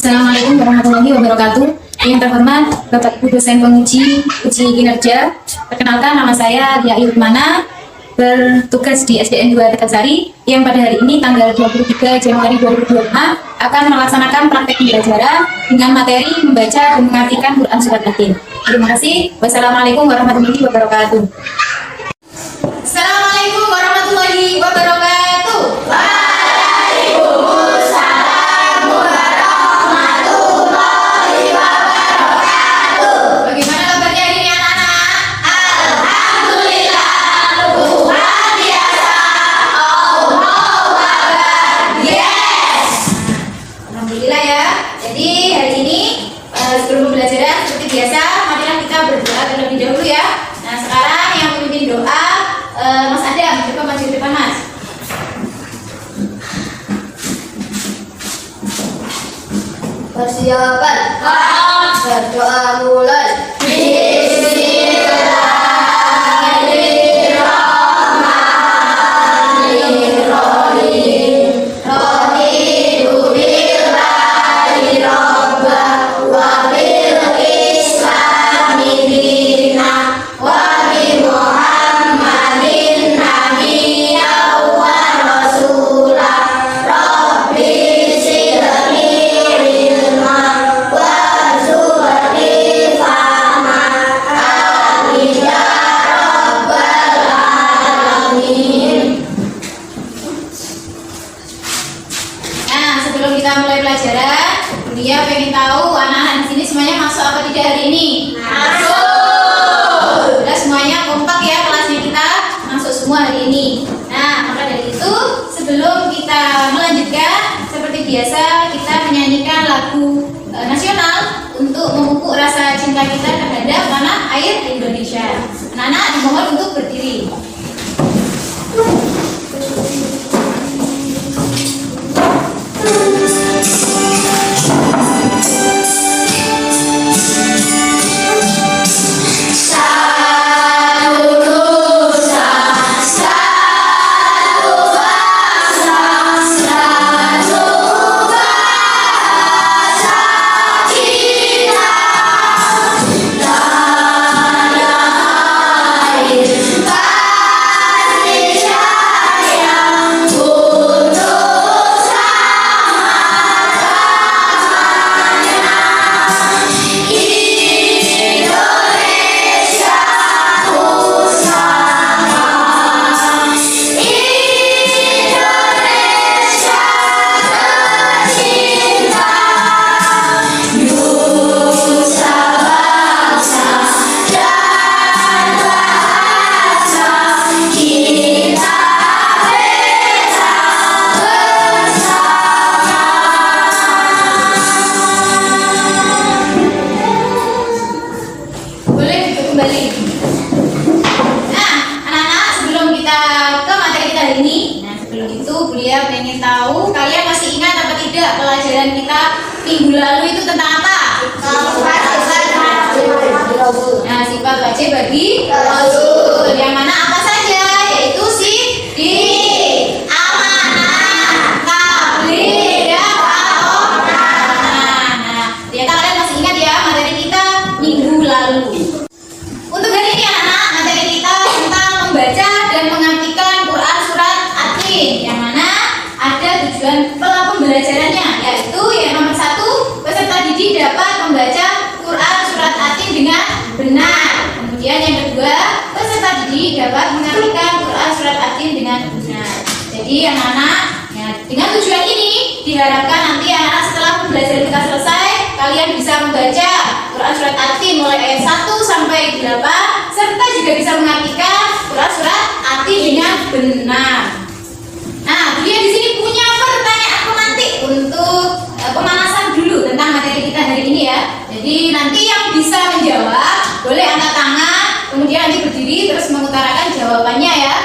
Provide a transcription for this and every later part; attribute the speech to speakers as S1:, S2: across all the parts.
S1: Assalamualaikum warahmatullahi wabarakatuh. Yang terhormat Bapak Ibu dosen penguji uji kinerja. Perkenalkan, nama saya Lia Ilmana, bertugas di SDN 2 Tegasari, yang pada hari ini tanggal 23 Januari 2025 akan melaksanakan praktek pembelajaran dengan materi membaca dan mengartikan Quran Surat Yasin. Terima kasih. Wassalamualaikum warahmatullahi wabarakatuh.
S2: Assalamualaikum warahmatullahi wabarakatuh. Bagaimana kabarnya hari ini anak-anak? Alhamdulillah, luar biasa. Allahu Akbar. Yes. Alhamdulillah ya. Jadi hari ini sebelum pembelajaran seperti biasa, marilah kita berdoa terlebih dahulu ya. Nah, sekarang yang memimpin doa Mas Adam, coba maju ke depan Mas. Persiapan. Berdoa mulai. Sebelum kita mulai pelajaran, dia pengen tahu anak-anak di sini semuanya masuk apa tidak hari ini? Masuk. Sudah semuanya kompak ya, kelasnya kita masuk semua hari ini. Nah, maka dari itu sebelum kita melanjutkan, seperti biasa kita menyanyikan lagu nasional untuk memupuk rasa cinta kita terhadap tanah air Indonesia. Anak-anak dimohon untuk berdiri. Kembali. Nah, anak-anak, sebelum kita ke materi kita hari ini, sebelum itu Bulia pengen tahu kalian masih ingat apa tidak pelajaran kita minggu lalu itu tentang apa? Nah, sifat wajib bagi Rasul. Yang mana apa saja? Yaitu sidik, amanah, tabligh, dan amronah. Nah, ternyata kalian masih ingat ya materi kita minggu lalu. Untuk hari ini anak-anak, materi kita tentang membaca dan mengartikan Quran Surat Yasin, yang mana ada tujuan pembelajarannya, yaitu yang nomor 1, peserta didik dapat membaca Quran Surat Yasin dengan benar. Kemudian yang kedua, peserta didik dapat mengartikan Quran Surat Yasin dengan benar. Jadi anak-anak, ya, dengan tujuan ini diharapkan nanti anak-anak setelah pembelajaran kita selesai, kalian bisa membaca Quran Surat Yasin mulai ayat 1 sampai 8, serta juga bisa mengartikan Quran Surat Yasin dengan benar. Nah, dia di sini punya pertanyaan pemantik untuk pemanasan dulu tentang materi kita hari ini ya. Jadi nanti yang bisa menjawab boleh angkat tangan, kemudian nanti berdiri terus mengutarakan jawabannya ya.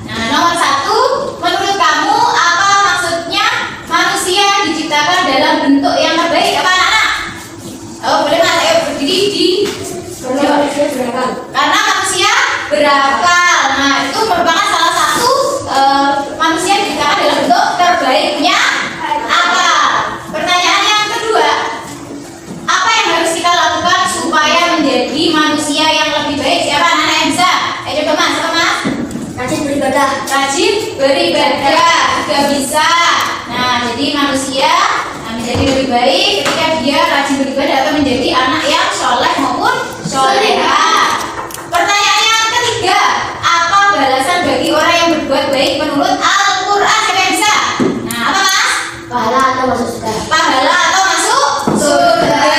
S2: Nah, nomor 1, menurut kamu apa maksudnya manusia diciptakan dalam bentuk yang terbaik? Apa anak-anak? Oh, boleh mas, ayo berdiri di karena manusia berakal. Nah, itu merupakan salah satu manusia diciptakan dalam bentuk terbaiknya akal. Pertanyaan yang kedua, lebih baik ketika dia rajin beribadah atau menjadi anak yang soleh maupun soleha. Pertanyaan yang ketiga, apa balasan bagi orang yang berbuat baik menurut Al-Quran? Siapa yang bisa? Nah, apa mas?
S3: Pahala atau masuk surga?
S2: Pahala atau masuk surga.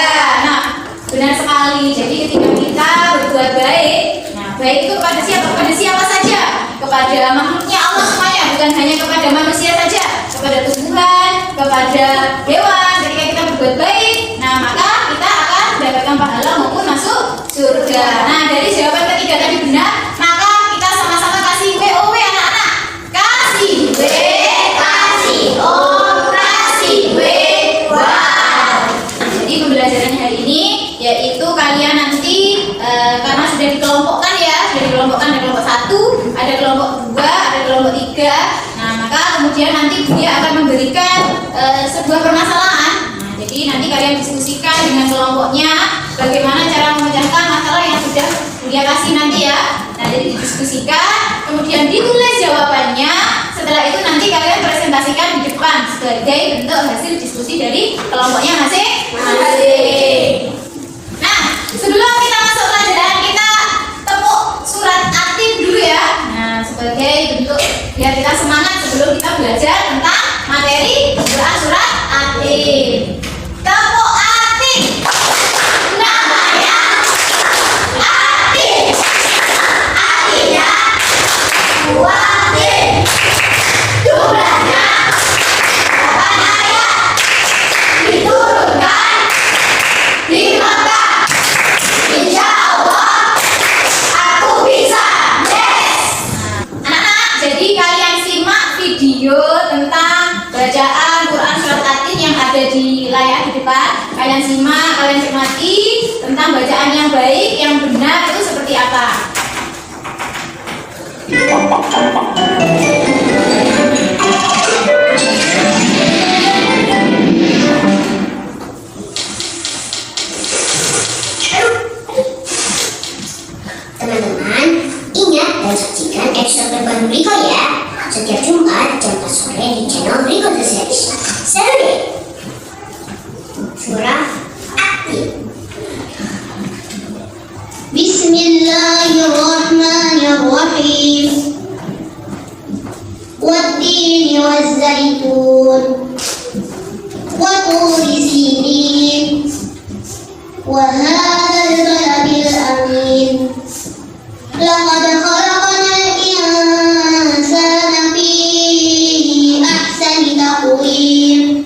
S2: Nah, benar sekali. Jadi ketika kita berbuat baik, nah baik itu kepada siapa? Kepada siapa saja? Kepada makhluknya Allah semuanya, bukan hanya kepada manusia saja, kepada tumbuhan, kepada hewan. Ketika kita berbuat baik, nah maka kita akan mendapatkan pahala maupun masuk surga. Nah, dari jawaban ketiga tadi benar, maka kita sama-sama kasih WOW anak-anak. Kasih W, kasih O, kasih W. Wow. Jadi pembelajarannya hari ini yaitu kalian nanti karena sudah dikelompokkan ya, sudah dikelompokkan ada kelompok 1, ada kelompok 2, ada kelompok 3. Nah, maka kemudian nanti dia akan memberikan sebuah permasalahan. Nah, jadi nanti kalian diskusikan dengan kelompoknya bagaimana cara memecahkan masalah yang sudah dia kasih nanti ya. Nah, jadi didiskusikan, kemudian ditulis jawabannya. Setelah itu nanti kalian presentasikan di depan sebagai bentuk hasil diskusi dari kelompoknya masing-masing. Nah, sebelum kita masuk pelajaran, kita tepuk surat Atin dulu ya. Nah, sebagai bentuk biar kita semangat sebelum kita belajar tentang materi Quran surat Atin. Tepuk Atin. Namanya Atin. Artinya Atin. Jumlahnya 8 ayat. Diturunkan di Makkah. Insya Allah aku bisa. Yes. Anak-anak, jadi kalian simak video tentang bacaan Quran surat Atin yang ada di layar di depan. Kalian simak, kalian cermati tentang bacaan yang baik, yang benar itu seperti apa.
S3: Teman-teman, ingat dan saksikan episode terbaru Riko ya. Setiap Jumat jam 4 sore di channel Riko The Series. Seru deh. Surah Atin. Bismillahirrahmanirrahim. Wattini wazzaitun wa turi sinin wa hadzal baladil amin. لقد خلقنا الإنسان في أحسن تقويم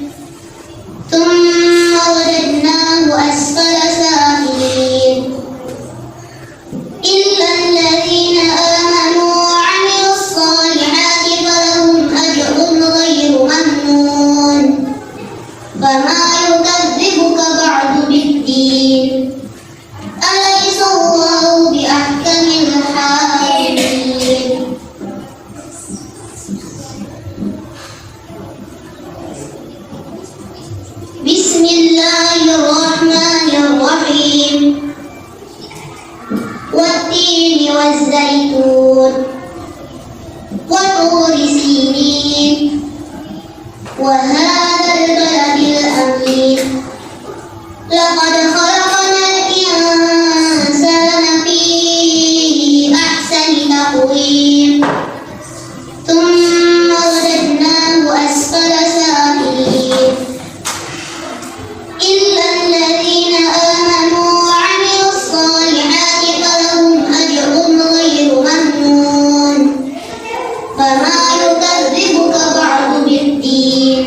S3: ثم رددناه أسفل سافلين إلا الذين آمنوا وعملوا الصالحات فلهم أجر غير ممنون فما يكذبك بعد بالدين أليس الله بأحكم الحاكمين. بسم الله الرحمن الرحيم. والتين والزيتون وطور سينين وهذا البلد الأمين. لقد خلقنا الإنسان في أحسن تقويم ثم رددناه أسفل سافلين إلا الذين آمنوا وعملوا الصالحات فلهم أجر غير ممنون فما يكذبك بعد بالدين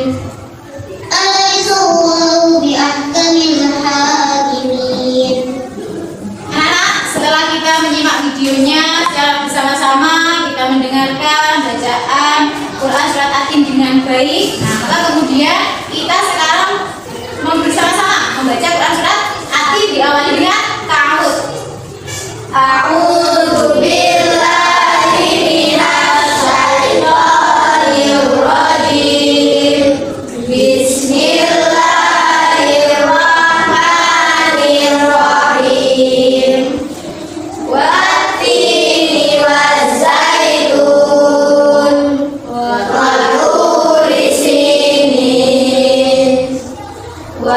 S3: أليس الله بأحكم الحاكمين.
S2: Anak-anak, setelah kita menyimak videonya secara bersama-sama, kita mendengarkan bacaan Quran surat Atin dengan baik. Nah, maka kemudian kita sekarang bersama-sama membaca Quran surat Atin diawali dengan ta'awudz. A'udzu billahi minasy syaithanir rajim. Bismillahirrahmanirrahim. Wattini wazzaitun wa turi sinin wa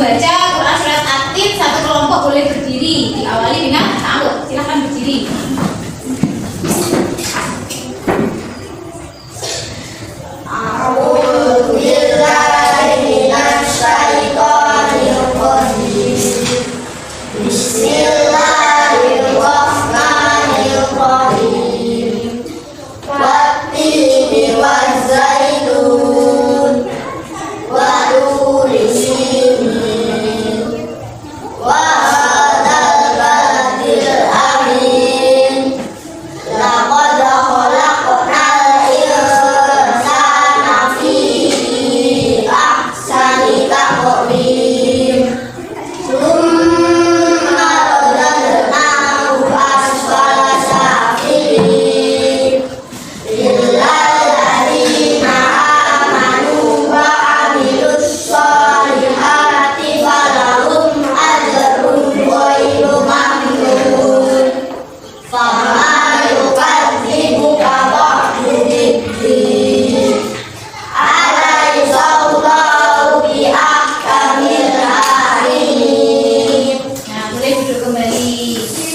S2: membaca Quran surat At-Tin, satu kelompok boleh berdiri. Diawali dengan ta'awudz. Silakan berdiri.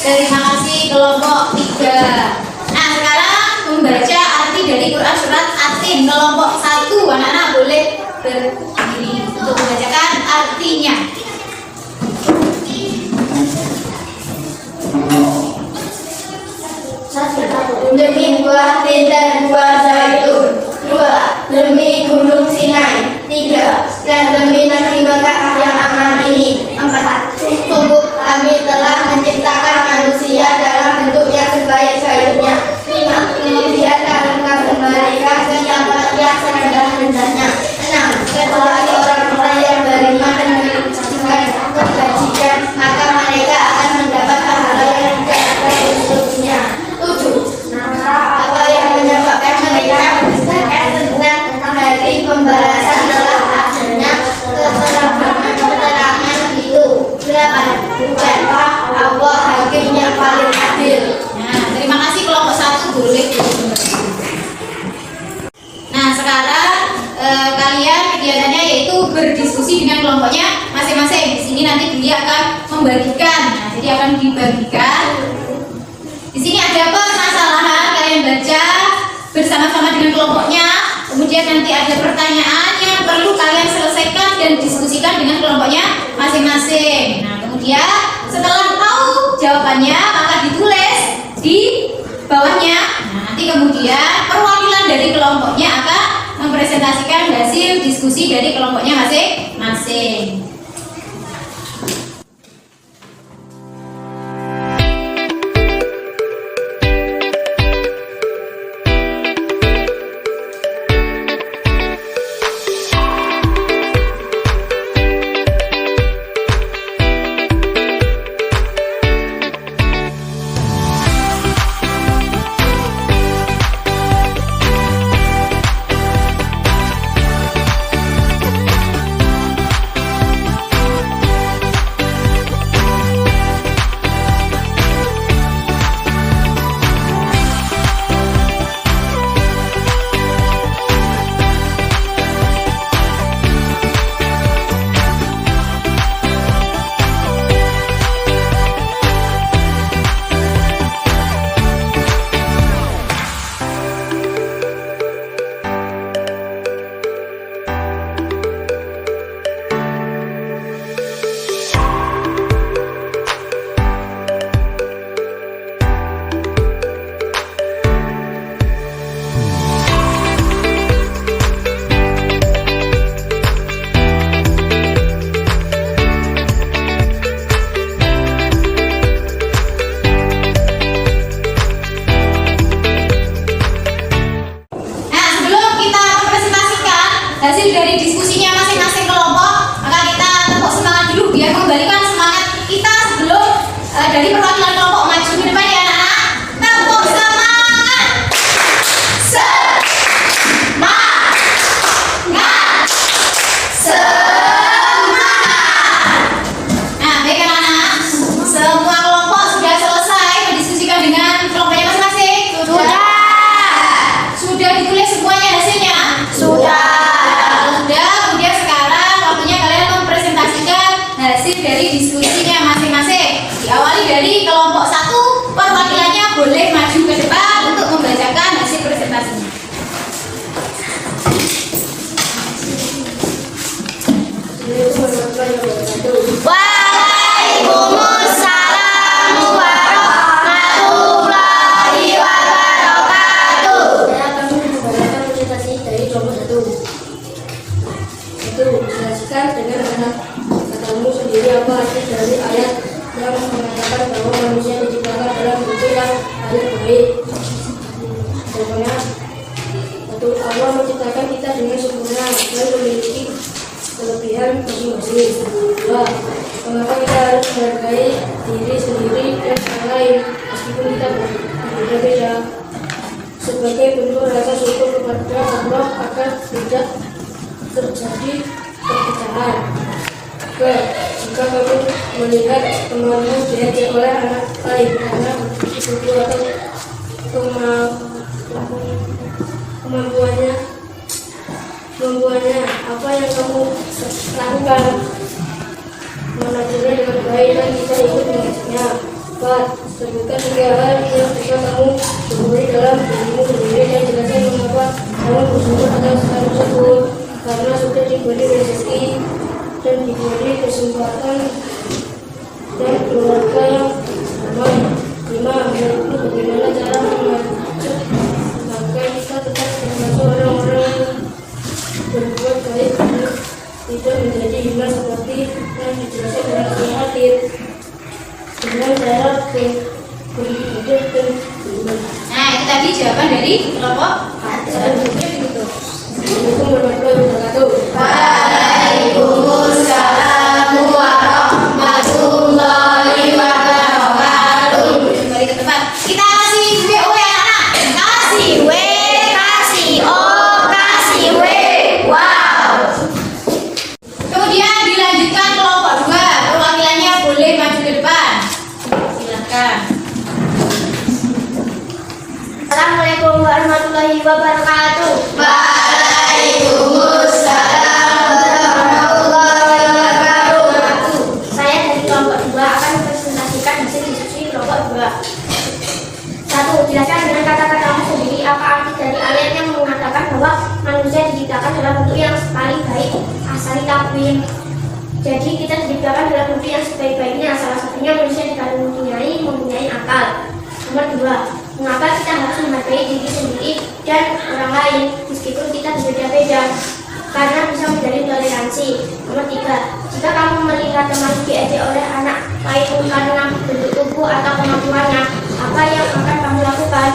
S2: Terima kasih kelompok 3. Nah, sekarang membaca arti dari Quran surat At-Tin. Kelompok 1, anak-anak boleh berdiri untuk membacakan artinya.
S4: Demi buah tin dan buah zaitun. 2. Demi gunung Sinai. 3. Dan demi negeri Mekah yang aman ini. 4. Sungguh kami telah menciptakan manusia dalam bentuk yang sebaik-baiknya. 5. Kemudian kami mereka ke tempat yang serendah-rendahnya. 6. Kecuali orang-orang yang beriman dan mengerjakan kebajikan, maka mereka akan mendapat pahala yang tidak ada untuknya. 7. Apa yang menyebabkan mereka bersedekah tentang hari pembalasan telah adanya keterangan itu. 8. Bukankah Allah hakim yang paling adil?
S2: Nah, terima kasih kelompok 1 boleh. Nah, sekarang kalian kegiatannya yaitu berdiskusi dengan kelompoknya masing-masing. Di sini nanti dia akan membagikan. Nah, jadi akan dibagikan. Di sini ada permasalahan, kalian baca bersama-sama dengan kelompoknya. Kemudian nanti ada pertanyaan yang perlu kalian selesaikan dan diskusikan dengan kelompoknya masing-masing. Nah, kemudian setelah tahu jawabannya maka ditulis di bawahnya. Nah, nanti kemudian perwakilan dari kelompoknya akan mempresentasikan hasil diskusi dari kelompoknya masing-masing. dari diskusinya masing-masing. Diawali dari kelompok 1, perwakilannya boleh maju ke depan untuk membacakan hasil presentasinya.
S4: Waalaikumsalam warahmatullahi wabarakatuh. Saya akan membacakan presentasi dari kelompok 1. Jelaskan dengan katamu sendiri apa arti dari ayat yang mengatakan bahwa manusia diciptakan dalam bentuk yang paling baik. Jawabannya, Allah menciptakan kita dengan sempurna dan memiliki kelebihan masing-masing. 2. Mengapa kita harus menghargai diri sendiri dan orang lain meskipun kita berbeda-beda? Sebagai bentuk rasa syukur kepada Allah agar tidak terjadi perpecahan. Jika kamu melihat temanmu diajak oleh anak lain karena ibu atau kemampuannya, apa yang kamu lakukan? Mengajarnya dengan baik dan kita ikut mengajarnya. 4. Sebutkan 3 hal yang bisa kamu syukuri dalam dirimu sendiri dan jelaskan mengapa kamu bersyukur atas hal tersebut. Karena sudah diberi rezeki dan diberi kesempatan dan keluarga yang aman. 5. Menurutmu bagaimana cara mengajak agar kita tetap termasuk orang-orang yang berbuat baik dan tidak menjadi hina seperti yang dijelaskan dalam hadis dengan cara berhidup dan beriman.
S2: Nah, itu tadi jawaban dari kelompok 1.
S4: Assalamualaikum warahmatullahi wabarakatuh.
S2: Waalaikumsalam warahmatullahi wabarakatuh. Kembali ke tempat. Kita kasih WO ya anak. Kasih W, kasih O, kasih W. Wow. Kemudian dilanjutkan kelompok 2. Perwakilannya boleh maju ke depan. Silakan.
S4: Assalamualaikum warahmatullahi wabarakatuh.
S2: Waalaikumsalam warahmatullahi wabarakatuh.
S4: Saya dari kelompok 2 akan mempresentasikan hasil diskusi kelompok 2. 1. Jelaskan dengan kata-katamu sendiri apa arti dari ayat yang mengatakan bahwa manusia diciptakan dalam bentuk yang paling baik, asali takwim. Jadi kita diciptakan dalam bentuk yang sebaik-baiknya, salah satunya manusia dikaruniai mempunyai akal. Nomor 2. Mengapa kita harus menghargai diri sendiri dan orang lain meskipun kita berbeda-beda? Karena bisa menjadi toleransi. Nomor 3. Jika kamu melihat teman diajak oleh anak lain karena bentuk tubuh atau kemampuannya, apa yang akan kamu lakukan?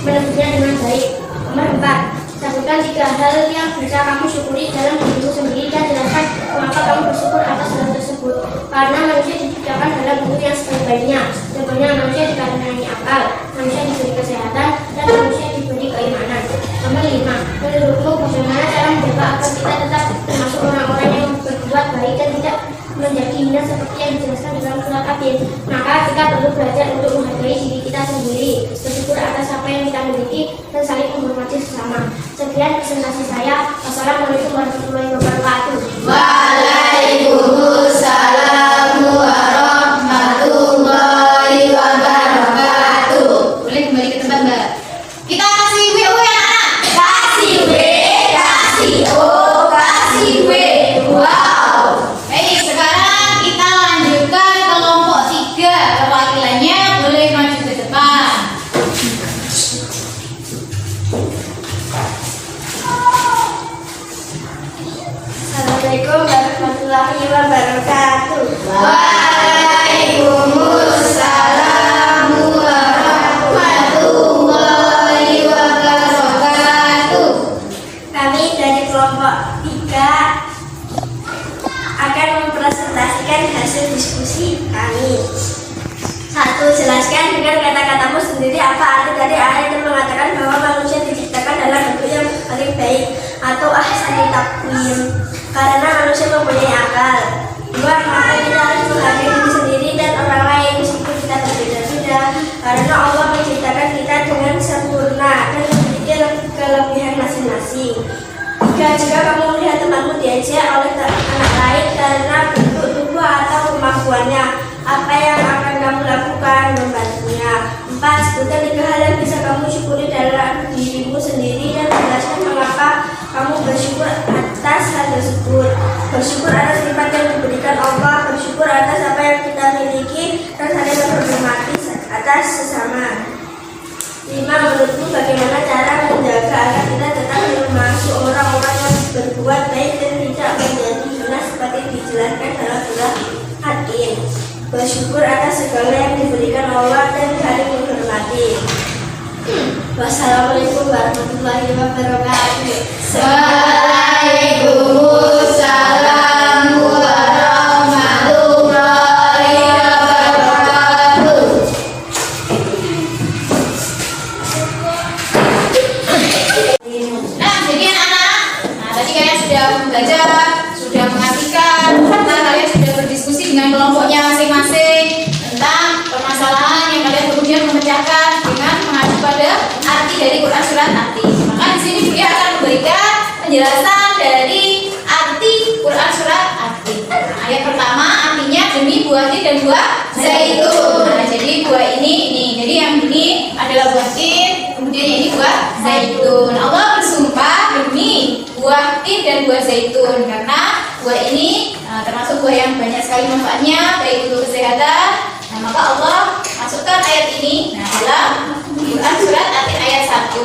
S4: Menegurnya dengan baik. Nomor 4. Sebutkan 3 hal yang bisa kamu syukuri dalam dirimu sendiri dan jelaskan mengapa kamu bersyukur atas hal tersebut. Karena manusia diciptakan dalam bentuk yang sebaik-baiknya. Contohnya manusia dikaruniai akal, manusia diberi kesehatan, dan manusia diberi keimanan. Nomor 5. Menurutmu bagaimana cara menjaga agar kita tetap termasuk orang-orang yang berbuat baik dan tidak menjadi hina seperti yang dijelaskan dalam surat Al-Hadid? Maka kita perlu belajar untuk menghargai diri kita sendiri, bersyukur atas apa yang kita miliki, dan saling menghormati sesama. Sekian presentasi saya. Wassalamualaikum warahmatullahi wabarakatuh.
S2: Waalaikumsalam warahmatullahi wabarakatuh. Boleh kembali ke tempat, Mbak. Kita kasih WO ya anak. Kasih W, kasih O, kasih W. Wow. Baik, sekarang kita lanjutkan kelompok 3. Perwakilannya boleh maju ke depan.
S4: Assalamualaikum warahmatullahi wabarakatuh.
S2: Waalaikumsalam warahmatullahi wabarakatuh.
S4: Kami dari kelompok 3 akan mempresentasikan hasil diskusi kami. 1. Jelaskan dengan kata-katamu sendiri apa arti dari ayat yang mengatakan bahwa manusia diciptakan dalam bentuk yang paling baik atau ahsani taqwim. Karena manusia mempunyai akal. 2. Maka kita harus menghargai diri sendiri dan orang lain meskipun kita berbeda-beda. Karena Allah menciptakan kita dengan sempurna dan memiliki kelebihan masing-masing. 3. Jika kamu melihat temanmu diajak oleh anak lain karena bentuk tubuh atau kemampuannya. Apa yang akan kamu lakukan? Membantunya. 4. Sebutkan 3 hal yang bisa kamu syukuri dalam dirimu sendiri dan jelaskan mengapa kamu bersyukur atas hal tersebut. Bersyukur atas nikmat yang diberikan Allah, bersyukur atas apa yang kita miliki, dan saling menghormati atas sesama. 5. Menurutmu bagaimana cara menjaga agar kita tetap termasuk orang-orang yang berbuat baik dan tidak menjadi hina seperti dijelaskan dalam surah Hadid. Bersyukur atas segala yang diberikan Allah dan saling menghormati. Wassalamualaikum warahmatullahi wabarakatuh.
S2: Waalaikumsalam warahmatullahi wabarakatuh. Nah, jadi anak-anak, tadi kalian sudah membaca, sudah mengartikan, kalian sudah berdiskusi dengan kelompoknya masing-masing tentang permasalahan yang kalian kemudian memecahkan dengan mengacu pada arti dari Quran surat At-Tin. Maka di sini Buya akan memberikan penjelasan dari arti Quran surat At-Tin. Ayat pertama artinya demi buah tin dan buah zaitun. Nah, jadi buah ini, jadi yang ini adalah buah tin, kemudian yang ini buah zaitun. Allah bersumpah demi buah tin dan buah zaitun karena buah ini termasuk buah yang banyak sekali manfaatnya baik untuk kesehatan. Nah, maka Allah masukkan ayat ini dalam Quran surat At-Tin ayat 1.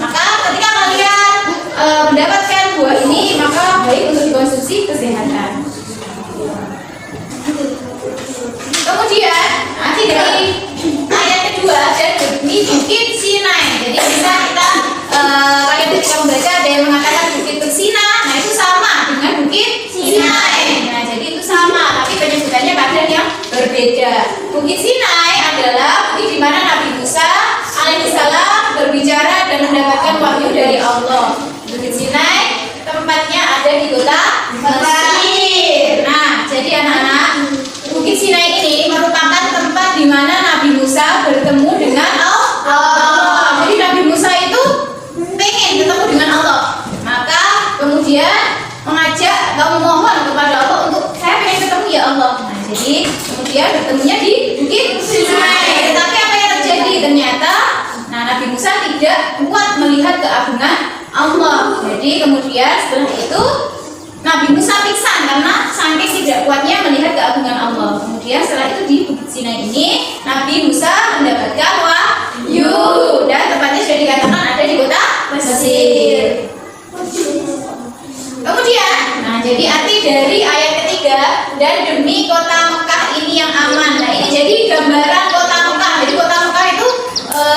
S2: Maka ketika kalian mendapatkan buah ini, maka baik untuk dikonsumsi kesehatan. Kemudian nanti dari ayat kedua dan demi bukit Sinai. Jadi bisa kita kalian ketika membaca ada yang mengatakan bukit Sinai, nah itu sama dengan bukit Sinai. Nah jadi itu sama, tapi penyebutannya kadang yang berbeda. Bukit Sinai adalah bukit di mana Nabi Musa alaihissalam berbicara dan mendapatkan wahyu dari Allah. Bukit Sinai tempatnya ada di kota Mesir. Nah jadi anak-anak, Bukit Sinai ini merupakan tempat di mana Nabi Musa bertemu dengan Allah. Jadi Nabi Musa itu pengen bertemu dengan Allah. Maka kemudian mengajak, memohon kepada Allah untuk saya pengen ketemu ya Allah. Nah, jadi kemudian bertemunya di Bukit Sinai. Tetapi apa yang terjadi? Ternyata Nabi Musa tidak kuat melihat keagungan Allah. Jadi kemudian setelah itu Nabi Musa pingsan karena saking tidak kuatnya melihat keagungan Allah. Kemudian setelah itu di Bukit Sinai ini Nabi Musa mendapatkan wahyu dan tempatnya sudah dikatakan ada di kota Mesir. Kemudian, jadi arti dari ayat ketiga dan demi kota Mekah ini yang aman. Nah ini jadi gambaran kota Mekah. Jadi kota Mekah itu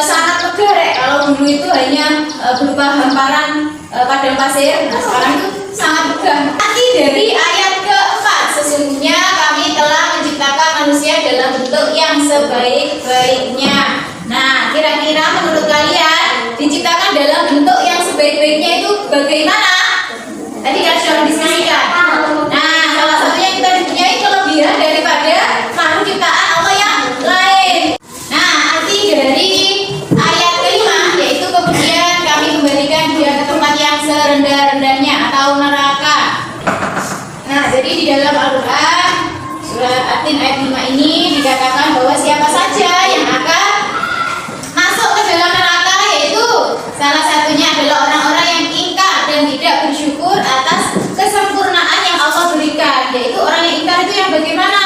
S2: sangat megah ya. Kalau dulu itu hanya berupa hamparan padang pasir. Nah sekarang itu sangat megah. Arti dari ayat keempat, sesungguhnya kami telah menciptakan manusia dalam bentuk yang sebaik-baiknya. Nah kira-kira menurut kalian diciptakan dalam bentuk yang sebaik-baiknya itu bagaimana? Tadi kan sudah diskusikan. Nah salah satunya kita mempunyai kelebihan daripada makhluk ciptaan Allah yang lain. Nah arti dari ayat kelima yaitu kemudian kami kembalikan dia ke tempat yang serendah-rendahnya atau neraka. Nah jadi di dalam Al-Quran surat At-Tin ayat 5 ini dikatakan bahwa siapa saja yang akan masuk ke dalam neraka yaitu salah satunya adalah orang-orang yang ingkar dan tidak bersyukur atas kesempurnaan yang Allah berikan. Yaitu orang yang ingkar itu yang bagaimana?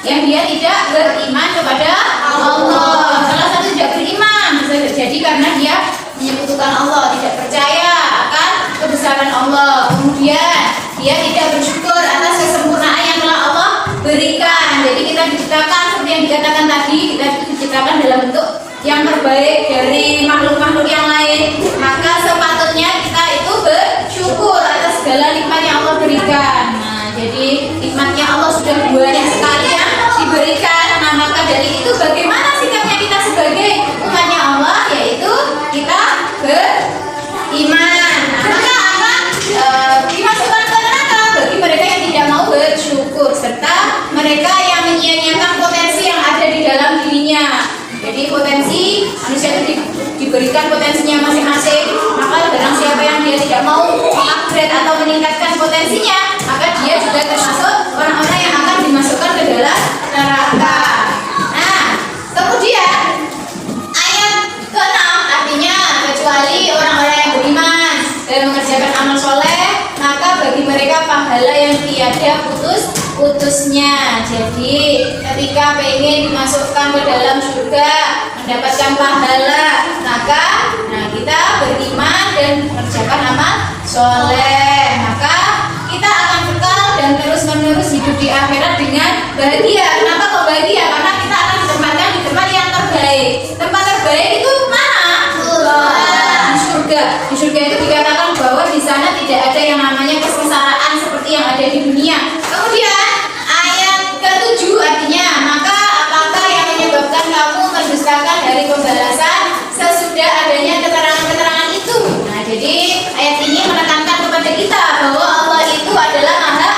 S2: Yang dia tidak beriman kepada Allah. Salah satu tidak beriman bisa terjadi karena dia menyekutukan Allah, tidak percaya akan kebesaran Allah. Kemudian dia tidak bersyukur atas kesempurnaan yang telah Allah berikan. Jadi kita diciptakan seperti yang dikatakan tadi, kita diciptakan dalam bentuk yang terbaik dari makhluk-makhluk yang lain. Maka sepatutnya kita itu bersyukur atas segala nikmat yang Allah berikan. Nah, jadi nikmatnya Allah sudah banyak sekali yang diberikan. Nah, maka dari itu bagaimana sikapnya kita sebagai umatnya Allah, yaitu kita beriman. Nah, maka akan dimasukkan ke neraka bagi mereka yang tidak mau bersyukur serta mereka yang menyia-nyiakan potensi yang ada di dalam dirinya. Jadi potensi manusia itu diberikan potensinya masing-masing. Maka barang siapa yang dia tidak mau upgrade atau meningkatkan potensinya, maka dia juga termasuk orang-orang yang akan dimasukkan ke dalam utusnya. Jadi ketika pengen dimasukkan ke dalam surga, mendapatkan pahala, maka kita beriman dan mengerjakan amal soleh, maka kita akan kekal dan terus-menerus hidup di akhirat dengan bahagia. Kenapa kok bahagia? Karena kita akan ditempatkan di tempat yang terbaik. Tempat terbaik itu mana? Di surga. Di surga itu dikatakan bahwa di sana tidak ada yang namanya kesengsaraan seperti yang ada di dunia. Kemudian ayat ke-7 artinya, maka apakah yang menyebabkan kamu mendustakan hari pembalasan sesudah adanya keterangan-keterangan itu? Nah, jadi ayat ini menekankan kepada kita bahwa Allah itu adalah Maha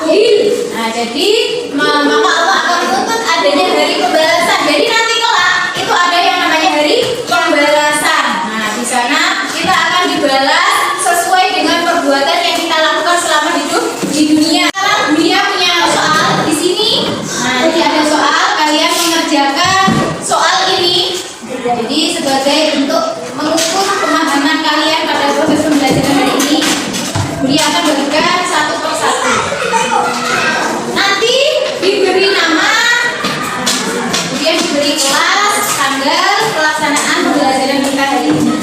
S2: Adil. Nah, jadi maka Allah akan menuntut adanya hari pembalasan. Jadi nanti kelak itu ada yang namanya hari pembalasan. Nah, di sana kita akan dibalas sesuai dengan perbuatan yang kita lakukan selama hidup di dunia. Sekarang dia punya soal di sini. Nah, ini ada soal, kalian mengerjakan soal ini. Jadi sebagai bentuk mengukur pemahaman kalian pada proses pembelajaran hari ini, dia akan berikan satu persatu. Nanti diberi nama, kemudian diberi kelas, tanggal pelaksanaan pembelajaran kita hari ini.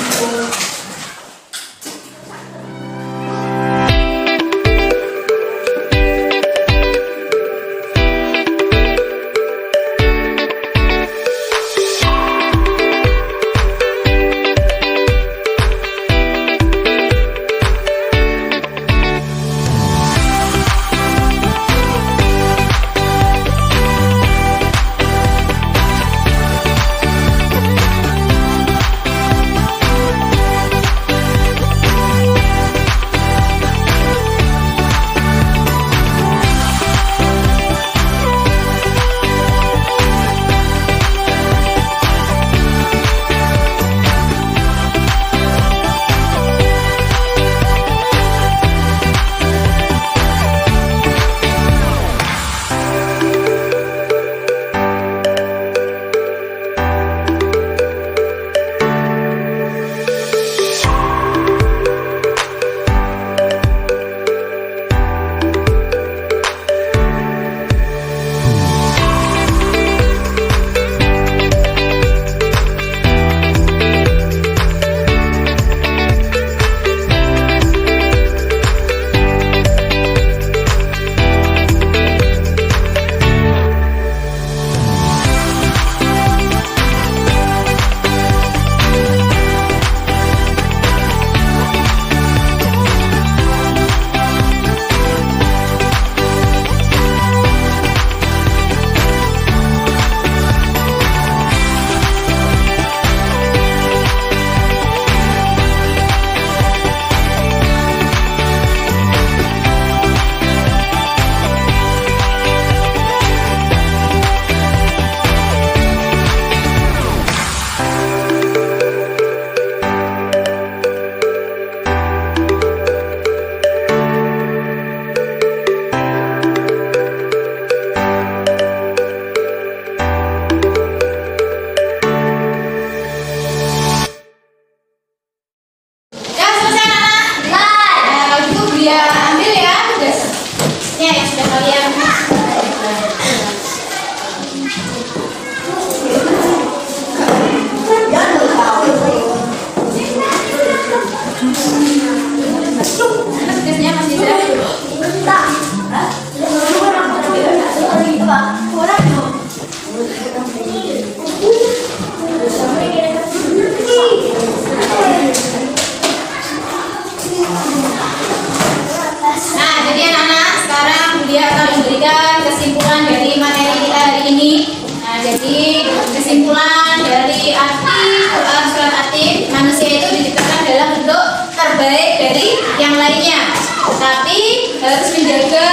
S1: Jadi kesimpulan dari arti Quran surat Atin, manusia itu diciptakan dalam bentuk terbaik dari yang lainnya, tapi harus menjaga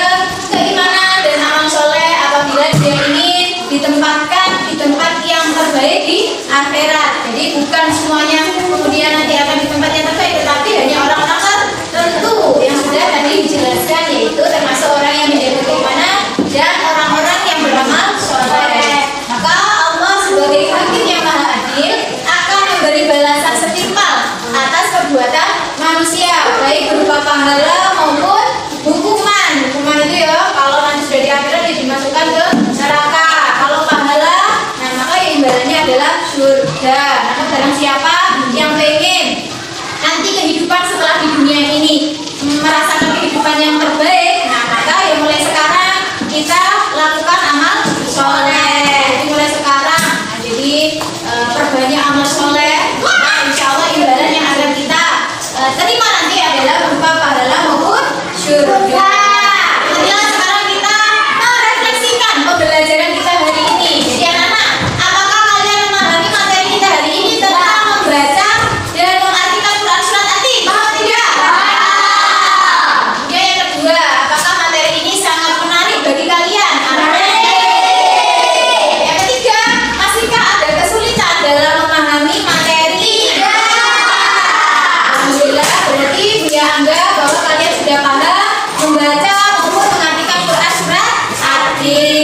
S1: keimanan dan amal soleh apabila dia ingin ditempatkan di tempat yang terbaik di akhirat. Jadi bukan semuanya kemudian nanti akan di tempat yang terbaik, tetapi hanya orang-orang tertentu yang sudah tadi dijelaskan, yaitu termasuk orang yang menjaga keimanan dan orang-orang yang beramal soleh. Maka Allah sebagai Hakim yang Maha Adil
S2: wajib.